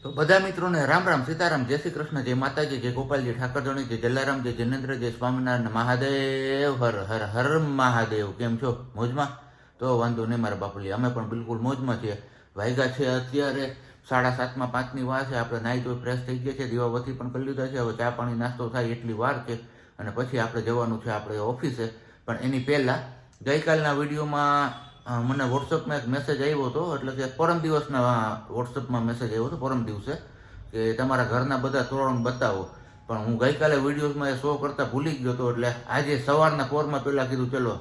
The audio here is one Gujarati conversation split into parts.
તો બધા મિત્રોને રામ રામ સીતારામ, જય શ્રી કૃષ્ણ, જય માતાજી, જય ગોપાલજી, ઠાકરધણી, જય જલારામ, જય જિનેન્દ્ર, જય સ્વામિનારાયણ, મહાદેવ હર હર હર મહાદેવ. કેમ છો? મોજમાં? તો વાંધો નહીં મારા બાપુલી, અમે પણ બિલકુલ મોજમાં છીએ. વાગ્યા છે અત્યારે 7:30 5ની વાર છે. આપણે નાહી ધોઈ ફ્રેશ થઈ ગયા છે, દીવાબત્તી પણ કરી લીધા છે. હવે ચા પાણી નાસ્તો થાય એટલી વાર છે અને પછી આપણે જવાનું છે આપણે ઓફિસે. પણ એની પહેલાં ગઈકાલના વિડીયોમાં મને વોટ્સઅપમાં એક મેસેજ આવ્યો હતો, એટલે કે પરમ દિવસના વોટ્સઅપમાં મેસેજ આવ્યો હતો પરમ દિવસે, કે તમારા ઘરના બધા તોરણ બતાવો. પણ હું ગઈકાલે વિડીયોઝમાં એ શો કરતાં ભૂલી ગયો હતો, એટલે આજે સવારના પોરમાં પહેલાં કીધું ચલો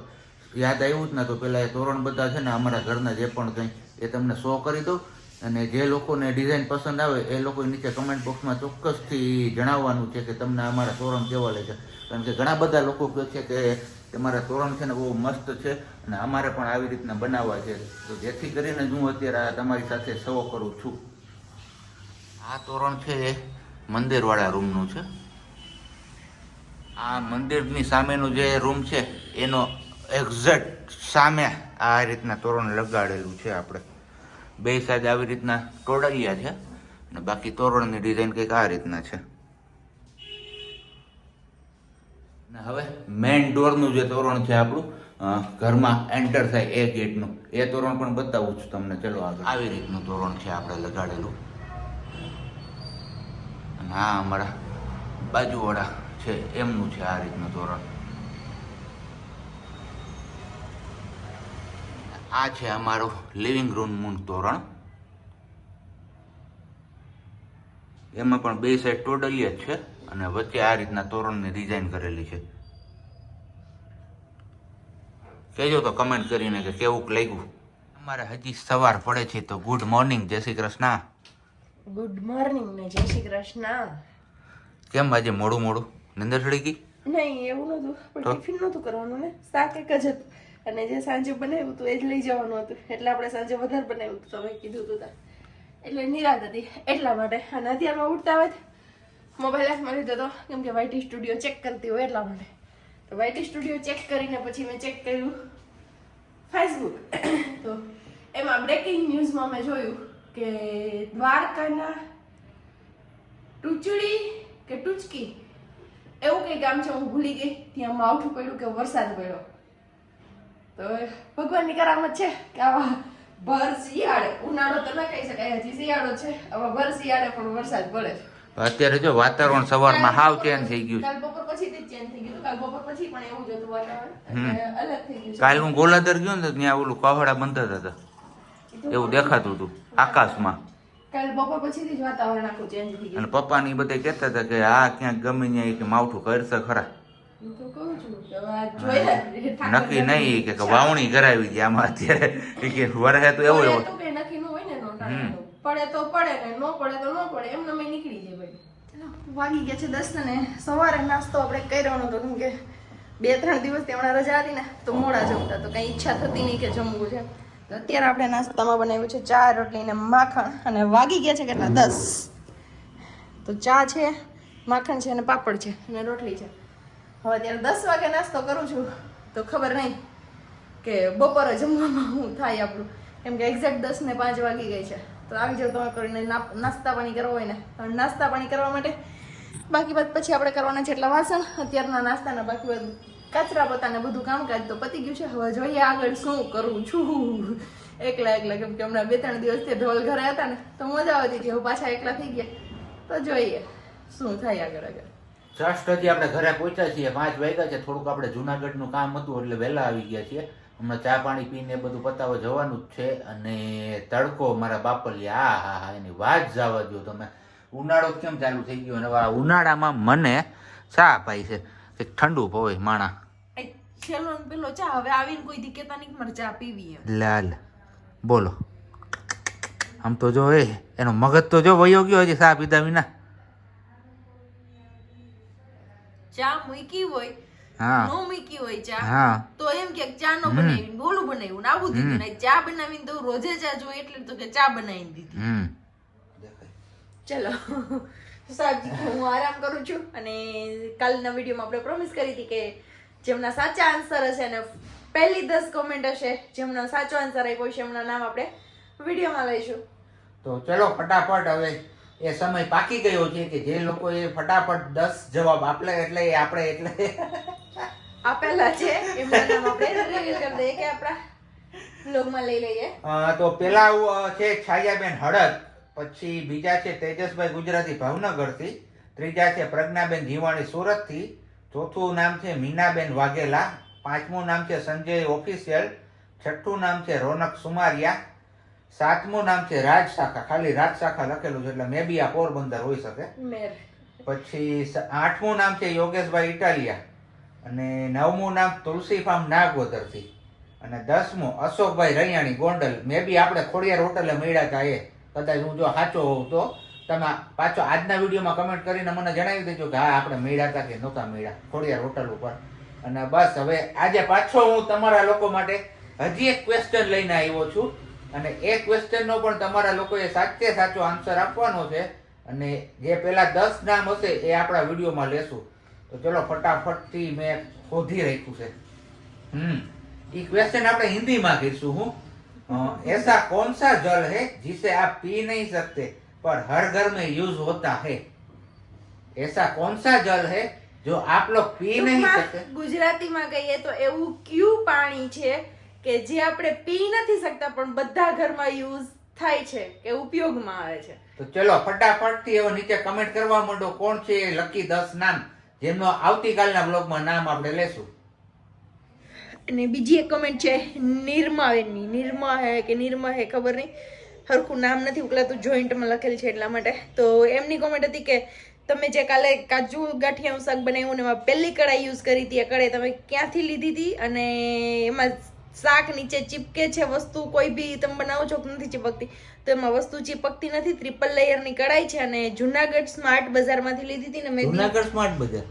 યાદ આવ્યું જ ના, તો પહેલાં એ તોરણ બધા છે ને અમારા ઘરના જે પણ કંઈ એ તમને શો કરી દઉં. અને જે લોકોને ડિઝાઇન પસંદ આવે એ લોકો નીચે કમેન્ટ બોક્સમાં ચોક્કસથી જણાવવાનું છે કે તમને અમારા તોરણ કેવા લાગે છે. કારણ કે ઘણા બધા લોકો કહે છે કે તમારા તોરણ છે ને બહુ મસ્ત છે અને અમારે પણ આવી રીતના બનાવવા છે. તો જેથી કરીને હું અત્યારે તમારી સાથે શો કરું છું. આ તોરણ છે એ મંદિરવાળા રૂમનું છે. આ મંદિરની સામેનું જે રૂમ છે એનો એક્ઝેક્ટ સામે આ રીતના તોરણ લગાડેલું છે. આપણે બે સાઈડ આવી રીતના તોડલિયા છે અને બાકી તોરણની ડિઝાઇન કંઈક આ રીતના છે. હવે મેઇન ડોરનું જે તોરણ છે આપણું ઘરમાં એન્ટર થાય એ ગેટનું, એ તોરણ પણ બતાવું છું તમને. ચલો આગળ. આવી રીતનું તોરણ છે આપણે લગાડેલું અને આ અમારા બાજુવાળા છે એમનું છે આ રીતનું તોરણ. આ છે અમારું લિવિંગ રૂમનું તોરણ. એમાં પણ બે સાઈડ ટોડલી જ છે અને વચ્ચે આ રીતના તોરણની ડિઝાઇન કરેલી છે. કહેજો તો કમેન્ટ કરીને કે કેવું લાગ્યું. અમારે હજી સવાર પડે છે તો ગુડ મોર્નિંગ, જય શ્રી કૃષ્ણ. ગુડ મોર્નિંગ ને જય શ્રી કૃષ્ણ. કેમ આજે મોડું મોડું નિંદર ચડી ગઈ? નહીં એવું નહોતું, પણ ટિફિન નહોતું કરવાનું ને, શાક એક જ હતું અને જે સાંજે બનાવ્યું હતું એ જ લઈ જવાનું હતું. એટલે આપણે સાંજે વધારે બનાવ્યું હતું, તમે કીધું હતું એટલે નિરાત હતી એટલા માટે. અને અત્યારમાં ઉઠતા હોય મોબાઈલ હાથમાં લીધો હતો, કેમ કે વાઈટી સ્ટુડિયો ચેક કરતી હોય એટલા માટે. તો વાઈટી સ્ટુડિયો ચેક કરીને પછી મેં ચેક કર્યું ફેસબુક. તો એમાં બ્રેકિંગ ન્યૂઝમાં મેં જોયું કે દ્વારકાના ટુચડી કે ટુચકી એવું કંઈ ગામ છે, હું ભૂલી ગઈ, ત્યાં માવઠું પડ્યું કે વરસાદ પડ્યો. તો ભગવાનની કરામત છે કે આવા ભર શિયાળે, ઉનાળો તો ના કહી શકાય, હજી શિયાળો છે, આવા ભર શિયાળે પણ વરસાદ પડે. અત્યારે જો વાતાવરણ સવારમાં હાવ ચેન્જ થઈ ગયું. કાલ બપોર પછી ચેન્જ થઈ ગયું. કાલ બપોર પછી પણ એવું જ હતું વાતાવરણ, અલગ થઈ ગયું. કાલ હું ગોલાદર ગયો ને ત્યાં ઓલું કહોડા બંધાતા હતા એવું દેખાતું હતું આકાશમાં. કાલ બપોર પછીથી જ વાતાવરણ આખું ચેન્જ થઈ ગયું. અને પપ્પાની બધા કહેતા હતા કે આ ક્યાંક ગમે ત્યાં કે માવઠું કરશે ખરા. હું તો કહું છું કે હવે આ જોઈ નક્કી નહીં કે વાવણી કરાવી દે આમાં અત્યારે કે વરહે તો એવો એવો તો કઈ નક્કી ન હોય ને, પડે તો પડે ને ન પડે તો ન પડે, એમને મેં નીકળી જાય ભાઈ. ચલો વાગી ગયા છે 10 ને સવારે નાસ્તો આપણે કર્યો નતો, કેમ કે 2-3 દિવસથી હમણાં રજા હતી ને તો મોડા જમતા, તો કઈ ઈચ્છા થતી નહીં કે જમવું છે. તો અત્યારે આપણે નાસ્તામાં બનાવ્યું છે ચા, રોટલી ને માખણ. અને વાગી ગયા છે કેટલા 10. તો ચા છે, માખણ છે અને પાપડ છે અને રોટલી છે. હવે અત્યારે 10 વાગે નાસ્તો કરું છું તો ખબર નહીં કે બપોરે જમવામાં શું થાય આપણું, કેમ કે એક્ઝેક્ટ 10 ને 5 વાગી ગઈ છે. તો આવી જાવ તમે કરીને નાસ્તા પાણી કરવા હોય ને, તો નાસ્તા પાણી કરવા માટે બાકી બાદ પછી આપણે કરવાના છે એટલા વાસણ. અત્યારના નાસ્તાના બાકી બાદ કચરા પોતાને બધું કામકાજ તો પતી ગયું છે. હવે જોઈએ આગળ શું કરું છું એકલા, કેમ કે હમણાં 2-3 દિવસથી ઢોલ ઘરે હતા ને તો મજા આવતી હતી. હવે પાછા એકલા થઈ ગયા તો જોઈએ શું થાય આગળ. જસ્ટ હજી આપણે ઘરે પહોંચ્યા છીએ, 5 વાગ્યા છે. થોડુંક આપણે જુનાગઢનું કામ હતું એટલે વહેલા આવી ગયા છીએ. હમણાં ચા પાણી પીને બધું પતાવવા જવાનું જ છે. અને તડકો મારા બાપલી, હા એની વાત જવા દો તમે. ઉનાળો કેમ ચાલુ થઈ ગયો, અને ઉનાળામાં મને ચા પાઈ છે કે ઠંડુ પવે માણા. છેલ્લો પેલો ચા હવે આવીને કોઈ દી કેતા નહીં મર ચા પીવી એમ. લાલ બોલો, આમ તો જો એનો મગજ તો જો વયો ગયો હજી ચા પીધા વિના. ચા મૂકી હોય, હા નો મૂકી હોય ચા, હા તો એમ કે ચા નો બનાવી, બોલું બનાવ્યું ને આવું દીધું ને ચા બનાવીને તો રોજે ચા જોઈએ એટલે તો કે ચા બનાવીને દીધી. ચલો સાહેબ, હું આરામ કરું છું. અને કાલના વિડીયોમાં આપણે પ્રોમિસ કરી હતી કે જેમના સાચા આન્સર હશે અને પહેલી 10 કોમેન્ટ હશે જેમનો સાચો આન્સર આપ્યો છે એમના નામ આપણે વિડીયોમાં લઈશું. તો ચલો ફટાફટ હવે એ સમય પાકી ગયો છે કે જે લોકો એ ફટાફટ 10 જવાબ આપલે એટલે આપણે એટલે આપેલા છે એમના નામ આપણે રિવીલ કરી દઈએ કે આપણા બ્લોગમાં લઈ લઈએ. તો પેલા છે છાયાબેન હળદ, પછી બીજા છે તેજસભાઈ ગુજરાતી ભાવનગરથી, ત્રીજા છે પ્રજ્ઞાબેન જીવાણી સુરતથી, ચોથું નામ છે મીનાબેન વાઘેલા, પાંચમું નામ છે સંજય ઓફિશિયલ, છઠ્ઠું નામ છે રોનક સુમારિયા, સાતમું નામ છે રાજ શાખા, ખાલી રાજ શાખા લખેલું છે એટલે મે બી આ પોરબંદર હોઈ શકે. પછી આઠમું નામ છે યોગેશભાઈ ઇટાલિયા, અને નવમું નામ તુલસી ફાર્મ નાગવદરથી, અને 10મું અશોકભાઈ રૈયાણી ગોંડલ. મે બી આપણે ખોડિયાર હોટલે મળ્યા હતા એ, કદાચ હું જો સાચો હોઉં તો તમે પાછો આજના વિડીયોમાં કમેન્ટ કરીને મને જણાવી દેજો કે હા આપણે મળ્યા હતા કે નહોતા મળ્યા ખોડિયાર હોટલ ઉપર. અને બસ હવે આજે પાછો હું તમારા લોકો માટે હજી એક ક્વેશ્ચન લઈને આવ્યો છું, અને એ ક્વેશ્ચનનો પણ તમારા લોકોએ સાચે સાચો આન્સર આપવાનો છે, અને જે પેલા 10 નામ હશે એ આપણા વિડીયોમાં લેશું. તો ચલો ફટાફટથી મેં શોધી રાખ્યું છે. ये क्वेश्चन આપણે हिंदीમાં કહીશું. હું ऐसा कौन सा जल है जिसे आप पी नहीं सकते पर हर घर में यूज होता है? ऐसा कौन सा जल है जो आप लोग पी नहीं सकते? ગુજરાતીમાં કહીએ તો એવું કયું પાણી છે કે જે આપણે પી નથી શકતા પણ બધા ઘરમાં યુઝ થાય છે કે ઉપયોગમાં આવે છે? તો ચલો ફટાફટથી હવે નીચે કમેન્ટ કરવા માંડો કોણ છે એ લકી 10 નામ જેમનો આવતીકાલના બ્લોગમાં નામ આપણે લેશું. અને બીજી એક કમેન્ટ છે નિર્માવેની, નિર્મા હે કે નિર્મા હે ખબર નહીં, હરખું નામ નથી ઉકલાતું, જોઈન્ટમાં લખેલ છે એટલા માટે. તો એમની કોમેન્ટ હતી કે તમે જે કાલે કાજુ ગાંઠિયાનું શાક બનાવ્યું ને એમાં પહેલી કડાઈ યુઝ કરી હતી, એ કડાઈ તમે ક્યાંથી લીધી હતી? અને એમાં શાક નીચે ચીપકે છે વસ્તુ, કોઈ બી તમે બનાવો છો કે નથી ચીપકતી? તો એમાં વસ્તુ ચીપકતી નથી. 3 લેયરની કડાઈ છે અને જુનાગઢ સ્માર્ટ બજારમાંથી લીધી હતી ને મેં. જુનાગઢ સ્માર્ટ બજાર,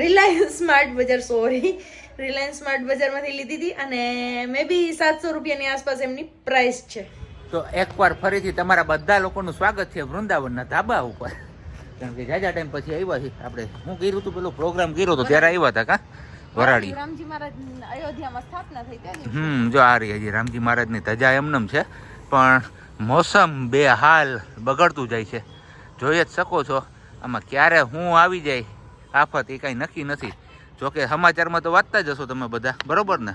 રિલાયન્સ સ્માર્ટ બજાર, સોરી, રિલાયન્સ સ્માર્ટ બજારમાંથી લીધી હતી, અને મે બી 700 રૂપિયાની આસપાસ એમની પ્રાઇસ છે. તો એકવાર ફરીથી તમારા બધા લોકોનું સ્વાગત છે વૃંદાવનના ધાબા ઉપર. કારણ કે જાજા ટાઈમ પછી આવ્યા છે આપણે. હું કર્યું હતું પેલો પ્રોગ્રામ કર્યો તો ત્યારે આવ્યા હતા કા વરાડી. રામજી મહારાજ અયોધ્યામાં સ્થાપના થઈ ત્યારે. જો આ રહી હજી રામજી મહારાજની ધજા એમનેમ છે, પણ મોસમ બે હાલ બગડતું જાય છે. જોઈ જ શકો છો આમાં ક્યારે હું આવી જાય આફત એ કાંઈ નક્કી નથી. જોકે સમાચારમાં તો વાંચતા જ હશો તમે બધા, બરોબર ને?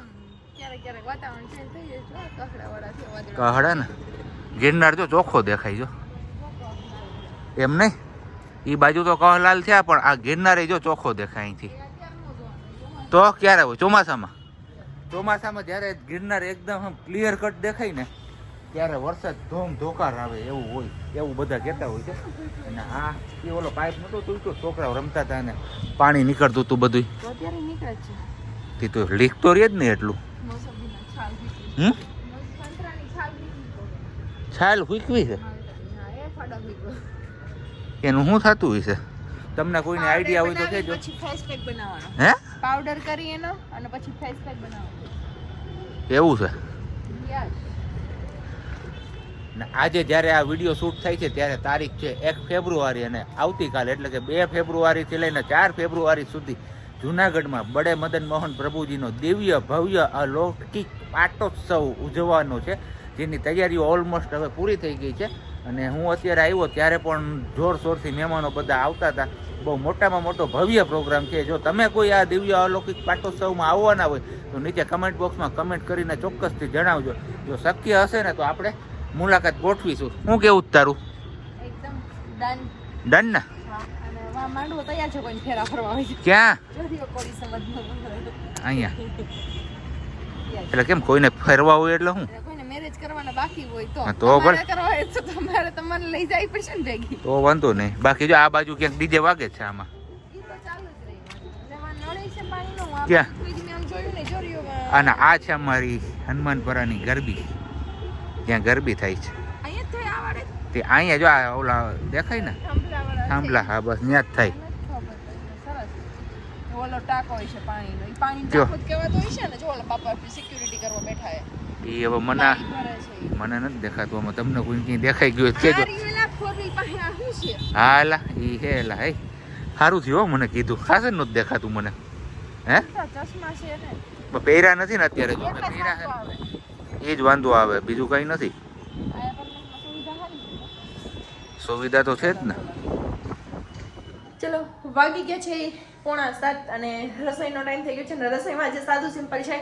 ક્યારેક ક્યારેક વાતાવરણ ચેન્જ થઈ જાય છે, કહડાવાળા કહડા ને ગિરનાર જો ચોખ્ખો દેખાય જો, એમ નહીં એ બાજુ તો કહલાલ થયા પણ આ ગિરનારે જો ચોખ્ખો દેખાય અહીંથી. તો ક્યારે હોય? ચોમાસામાં. ચોમાસામાં જ્યારે ગિરનાર એકદમ ક્લિયર કટ દેખાય ને ત્યારે વરસાદ ધોકાર આવે એવું હોય, એવું બધા કહેતા હોય છે. અને આ એ ઓલો પાઇપ નતો તૂટતો, છોકરાઓ રમતા હતા ને પાણી નીકળતું હતું બધું. અત્યારે નીકળે છે તે તો લીક તો રહે જ નહીં એટલું. છાલ હુકવી છે એનું શું થતું હોય છે? તમને કોઈને આઈડિયા હોય તો કહેજો. પછી ફેસ પેક બનાવવાનો. હે? પાવડર કરી એનો અને પછી ફેસ પેક બનાવવાનો. એવું છે. યસ. આજે જ્યારે આ વિડીયો શૂટ થાય છે ત્યારે તારીખ છે 1 ફેબ્રુઆરી, અને આવતીકાલે એટલે કે 2 ફેબ્રુઆરીથી લઈને 4 ફેબ્રુઆરી સુધી જૂનાગઢમાં બડે મદન મોહન પ્રભુજીનો દિવ્ય ભવ્ય અલૌકિક પાટોત્સવ ઉજવવાનો છે, જેની તૈયારીઓ ઓલમોસ્ટ હવે પૂરી થઈ ગઈ છે. અને હું અત્યારે આવ્યો ત્યારે પણ જોરશોરથી મહેમાનો બધા આવતા હતા. બહુ મોટામાં મોટો ભવ્ય પ્રોગ્રામ છે. જો તમે કોઈ આ દિવ્ય અલૌકિક પાટોત્સવમાં આવવાના હોય તો નીચે કમેન્ટ બોક્સમાં કમેન્ટ કરીને ચોક્કસથી જણાવજો. જો શક્ય હશે ને તો આપણે મુલાકાત ગોઠવીશું. શું કેવું તારું? એકદમ ડન. ડન ને? અને માંડવો તૈયાર છે, કોઈ ફેરા ફરવા હોય. ક્યાં? જોરીઓ કોડી સમજ અહીંયા. એટલે કેમ કોઈને ફરવા હોય એટલે શું? કોઈને મેરેજ કરવાના બાકી હોય તો તમારે કરવા હોય તો તમારે તમને લઈ જાય પડશે ને ભેગી. તો વાંધો નહીં. બાકી જો આ બાજુ ક્યાંક ડીજે વાગે છે આમાં. ઈ તો ચાલુ જ રહે. જેમાં નળી છે પાણીનો આ ક્યાં? ફ્રીજ મેં જોયું ને જોરીઓ. અને આ છે અમારી હનુમાનપરાની ગરબી, ત્યાં ગરબી થાય છે. અહીંયા તો આવાડે તે અહીંયા જો આ ઓલા દેખાય ને થાંભલા, હા બસ ત્યાં જ થાય. સરસ. ઓલો ટાંકો હોય છે પાણીનો, ઈ પાણીનો ટાંકો જ કહેવાતો હોય છે ને. જો ઓલા બાપા સિક્યુરિટી કરવા બેઠા છે. એ હવે મને નથી દેખાતું. આમાં તમને કોઈ ક્યાંય દેખાઈ ગયું કેજો. હા એલા એ હે એલા હે સારું થયું મને કીધું. ખાસ જ નહોતું દેખાતું મને. હે ચશ્મા છે ને પહેર્યા નથી ને અત્યારે. જો પહેર્યા એ જ વાંધો આવે, બીજું કઈ નથી. સુવિધા તો છે જ ને. ચલો વાગી ગયા છે 6:45 અને રસોઈનો ટાઈમ થઈ ગયો છે ને રસોઈમાં જે સાદું સિમ્પલ છે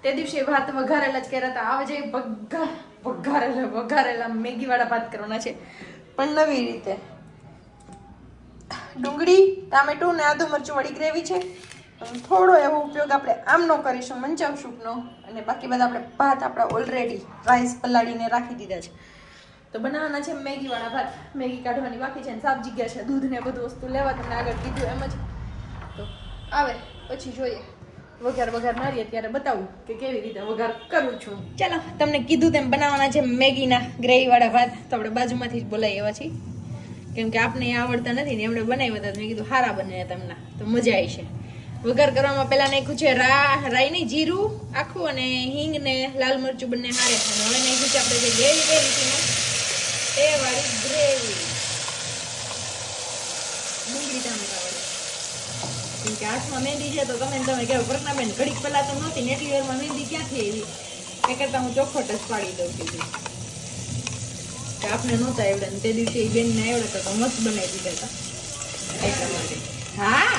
તે દિવસે ભાત વઘારેલા જ કર્યા હતા. આ જે વઘારેલા મેગી વાળા ભાત કરવાના છે પણ નવી રીતે. ડુંગળી ટામેટું ને આદુ મરચું વાળી ગ્રેવી છે. થોડો એવો ઉપયોગ આપણે આમનો કરીશું મંચાવ સૂપનો અને બાકી બધા આપણે ભાત આપણા ઓલરેડી રાઈસ પલાળીને રાખી દીધા છે. તો બનાવવાના છે મેગી વાળા ભાત. મેગી કાઢવાની બાકી છે ને સાફ જગ્યા છે. દૂધ ને બધું વસ્તુ લેવા તમને આગળ કીધું એમ જ. તો આવે પછી જોઈએ વઘાર મારીએ ત્યારે બતાવું કે કેવી રીતે વઘાર કરું છું. ચાલો તમને કીધું તેમ બનાવવાના છે મેગીના ગ્રેવી વાળા ભાત. તો આપણે બાજુમાંથી જ બોલાવી એવા છીએ કેમ કે આપને આવડતા નથી ને એમણે બનાવ્યા હતા. મેં કીધું સારા બન્યા તમને તો મજા આવી છે. વઘાર કરવામાં પહેલા નાખ્યું છે રાઈ ની જીરું આખું અને હિંગ ને લાલ મરચું બંને હારે. અને હવે નાખ્યું છે આપણે જે ગ્રેવી એ વાળી ગ્રેવી ડુંગળી ટામેટા વાળી. કેમ કે હાથમાં મહેંદી છે તો તમે કહો પ્રજ્ઞાબેન ઘડીક પહેલા તો નહોતી ને એટલી વારમાં મહેંદી ક્યાંથી એવી એ કરતા હું ચોખ્ખોટ જ પાડી દઉં છું કે આપને નહોતા આવડે ને તે દિવસે એ બેનને આવડે તો મસ્ત બનાવી દીધા હતા એટલા માટે. હા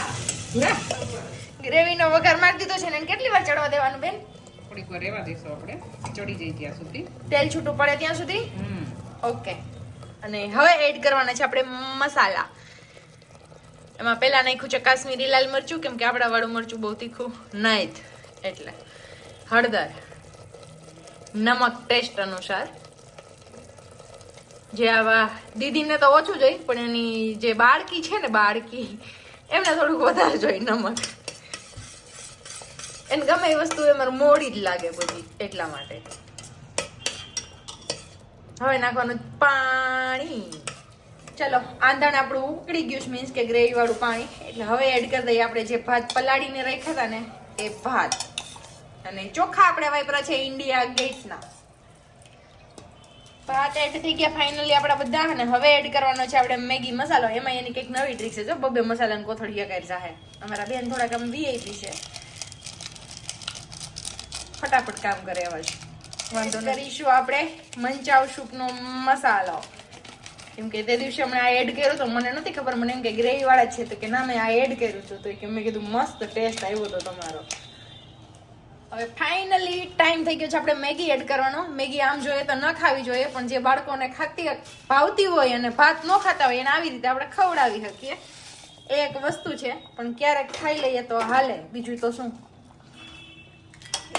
ગ્રેવીનો વઘાર મારી દીધો છે ને કેટલી વાર ચડવા દેવાનું બેન? થોડીક વાર રહેવા દઈશું આપણે ચડી જાય ત્યાં સુધી તેલ છૂટું પડે ત્યાં સુધી. ઓકે અને હવે એડ કરવાના છે આપણે મસાલા. એમાં પહેલા નાખ્યું છે કાશ્મીરી લાલ મરચું કેમ કે આપણા વાળું મરચું બહુ તીખું નહીં એટલે. હળદર, નમક ટેસ્ટ અનુસાર. જે આવા દીદીને તો ઓછું જોઈએ પણ એની જે બાળકી છે ને બાળકી એમને થોડુંક વધારે જોઈએ નમક. એને ગમે એ વસ્તુ એ મારું મોડી જ લાગે બધી એટલા માટે. હવે નાખવાનું પાણી. ચલો આંધણ આપણું ઉકળી ગયું છે મીન્સ કે ગ્રેવી વાળું પાણી. એટલે હવે એડ કરી દઈએ આપણે જે ભાત પલાળીને રાખ્યા હતા ને એ ભાત. અને ચોખા આપણે વાપરા છે ઇન્ડિયા ગેટના. ભાત એડ થઈ ગયા ફાઇનલી આપણા બધા. અને હવે એડ કરવાનો છે આપણે મેગી મસાલો. એમાં એની કંઈક નવી ટ્રીક છે જો બબે મસાલાને કોથળિયા કરી જાહે. અમારા બેન થોડાક આમ વીઆઈપી છે ફટાફટ કામ કરે એવા છે. વાંધો કરીશું આપણે મંચાવ સૂપનો મસાલો કેમ કે તે દિવસે હમણાં આ એડ કર્યો તો મને નથી ખબર. મને એમ કે ગ્રેવી વાળા જ છે તો કે ના મેં આ એડ કર્યું હતું તો કે મેં કીધું મસ્ત ટેસ્ટ આવ્યો હતો તમારો. હવે ફાઇનલી ટાઈમ થઈ ગયો છે આપણે મેગી એડ કરવાનો. મેગી આમ જોઈએ તો ન ખાવી જોઈએ પણ જે બાળકોને ભાવતી હોય અને ભાત ન ખાતા હોય એને આવી રીતે આપણે ખવડાવી શકીએ. એ એક વસ્તુ છે પણ ક્યારેક ખાઈ લઈએ તો હાલે. બીજું તો શું.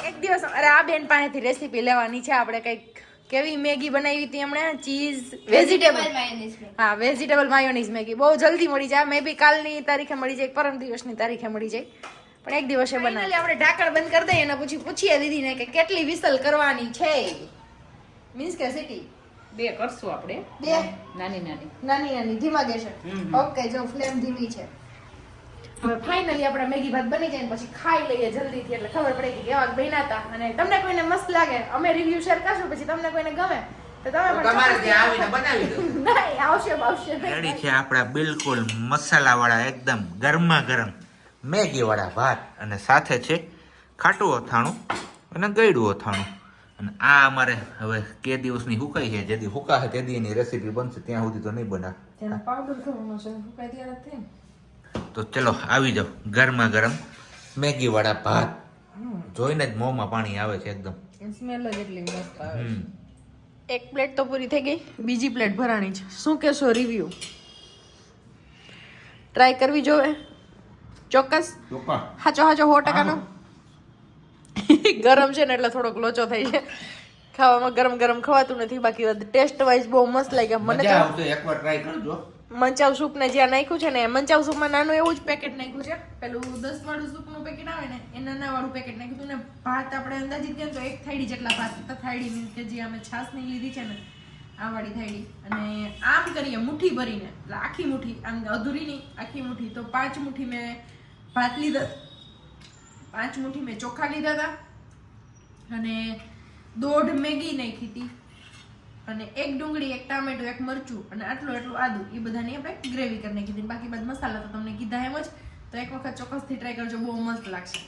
એક દિવસ અરે આ બેન પાસેથી રેસીપી લેવાની છે આપણે. કંઈક કેવી મેગી બનાવી હતી હમણે ચીઝ વેજીટેબલ. હા વેજીટેબલ માયોનીઝ મેગી બહુ જલ્દી મળી જાય. મે બી કાલની તારીખે મળી જાય પરમ દિવસની તારીખે મળી જાય પણ એક દિવસે બનાવી. આપણે ઢાંકણ બંધ કરી દઈએ અને પછી પૂછીએ દીદીને કે કેટલી વિસલ કરવાની છે. મીન્સ કે સિટી 2 કરશું આપણે. 2 નાની ધીમા ગેસે. ઓકે જો ફ્લેમ ધીમી છે. હવે ફાઇનલી આપણા મેગી ભાત બની જાય ને પછી ખાઈ લઈએ જલ્દીથી એટલે ખબર પડે કે કેવા બન્યા હતા. અને તમને કોઈને મસ્ત લાગે અમે રિવ્યુ શેર કરશું પછી તમને કોઈને ગમે તો તમે પણ તમારે ત્યાં આવીને બનાવી દો. નહીં આવશે રેડી છે આપણા બિલકુલ મસાલા વાળા એકદમ ગરમા ગરમ મેગી વાળા ભાત અને સાથે છે ખાટું અથાણું અને ગળ્યું અથાણું. અને આ અમારે હવે કે દિવસની હુકાઈ છે. જેથી હુકાશે તેથી એની રેસીપી બનશે ત્યાં સુધી તો નહીં બનાવે. જેનો પાવડર કરવાનો છે હુકાઈ ત્યારે જ થાય ને. તો ચલો આવી જાઓ ગરમા ગરમ મેગી વાળા ભાત. જોઈને જ મોંમાં પાણી આવે છે એકદમ. સ્મેલ જ એટલી મસ્ત આવે છે. એક પ્લેટ તો પૂરી થઈ ગઈ બીજી પ્લેટ ભરાણી છે. શું કહેશો રિવ્યુ? ટ્રાય કરવી જોવે ચોક્કસ. હાચો 100% ગરમ છે ને એટલે થોડોક લોચો થઈ છે. ખાવામાં ગરમ ગરમ ખવાતું નથી. બાકી ટેસ્ટ વાઇઝ બહુ મસ્ત લાગ્યા મને. મજા આવશે એકવાર ટ્રાય કરજો. મંચાવ સૂપ ને જ્યાં નાખ્યું છે ને મંચાવ સૂપમાં નાનું એવું જ પેકેટ નાખ્યું છે. પેલું 10 વાળું સૂપનું પેકેટ આવે ને એ નાના વાળું પેકેટ નાખ્યું હતું ને ભાત આપણે અંદાજિત કેમ તો 1 થાળી જેટલા ભાત હતા. થાળી મીન્સ કે જે અમે છાસની લીધી છે ને આ વાળી થાળી. અને આમ કરીએ મુઠ્ઠી ભરીને એટલે આખી મુઠ્ઠી આમ અધૂરી નહીં આખી મુઠ્ઠી. તો 5 મુઠ્ઠી મેં ભાત લીધા 5 મુઠ્ઠી મેં ચોખા લીધા હતા અને 1.5 મેગી નાખી હતી અને 1 ડુંગળી 1 ટામેટું 1 મરચું અને આટલું આદુ એ બધાની આપણે ગ્રેવી કરી નાખી હતી. બાકી બધા મસાલા તો તમને કીધા એમ જ. તો એક વખત ચોક્કસથી ટ્રાય કરજો બહુ મસ્ત લાગશે.